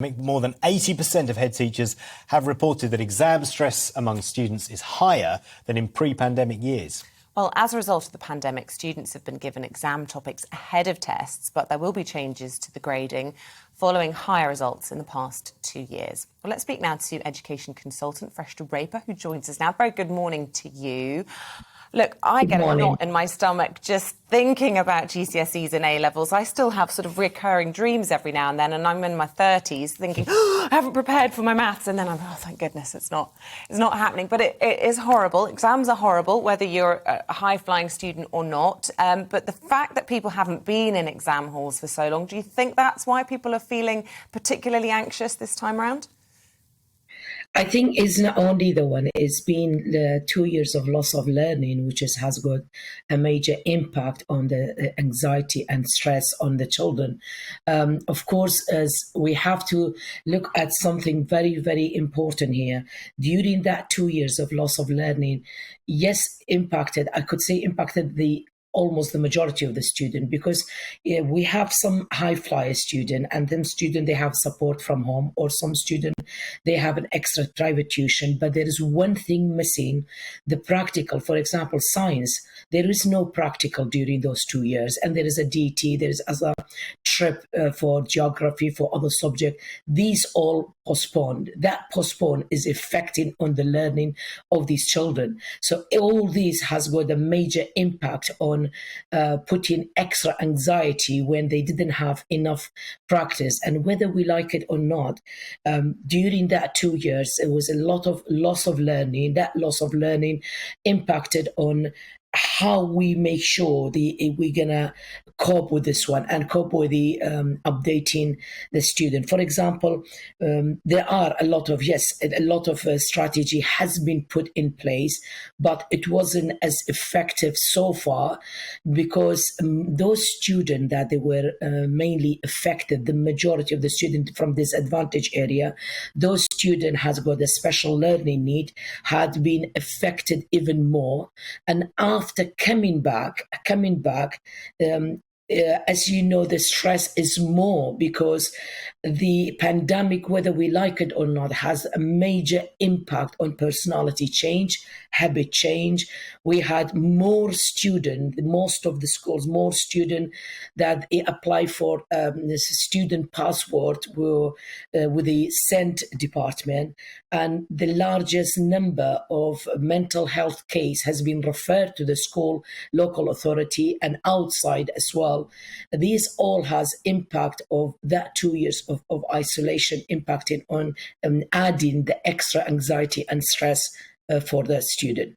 More than 80% of head teachers have reported that exam stress among students is higher than in pre-pandemic years. Well, as a result of the pandemic, students have been given exam topics ahead of tests, but there will be changes to the grading following higher results in the past 2 years. Well, let's speak now to education consultant Freshta Raper, who joins us now. Very good morning to you. Look, I get a knot in my stomach just thinking about GCSEs and A-levels. I still have sort of recurring dreams every now and then, and I'm in my 30s thinking, I haven't prepared for my maths, and then I'm, oh, thank goodness it's not happening. But it is horrible. Exams are horrible, whether you're a high-flying student or not. But the fact that people haven't been in exam halls for so long, do you think that's why people are feeling particularly anxious this time around? I think it's not only the one, it's been the 2 years of loss of learning, which has got a major impact on the anxiety and stress on the children. Of course, as we have to look at something very, very important here. During that 2 years of loss of learning, yes, impacted almost the majority of the student, because we have some high flyer student, and them student, they have support from home, or some student, they have an extra private tuition, but there is one thing missing, the practical. For example, science, there is no practical during those 2 years, and there is a DT, there is a trip for geography, for other subject. These all postponed. That postpone is affecting on the learning of these children. So all these has got a major impact on putting extra anxiety when they didn't have enough practice. And whether we like it or not, during that 2 years, it was a lot of loss of learning. That loss of learning impacted on how we make sure we're going to cope with this one and cope with the updating the student. For example, there are a lot of strategy has been put in place, but it wasn't as effective so far, because those students that they were mainly affected, the majority of the students from disadvantaged area, those students has got a special learning need, had been affected even more. And after coming back, as you know, the stress is more, because the pandemic, whether we like it or not, has a major impact on personality change, habit change. We had more students, most of the schools, more students that apply for student passport with the SEND department, and the largest number of mental health case has been referred to the school, local authority, and outside as well. These all has impact of that 2 years of isolation, impacting on adding the extra anxiety and stress for the student.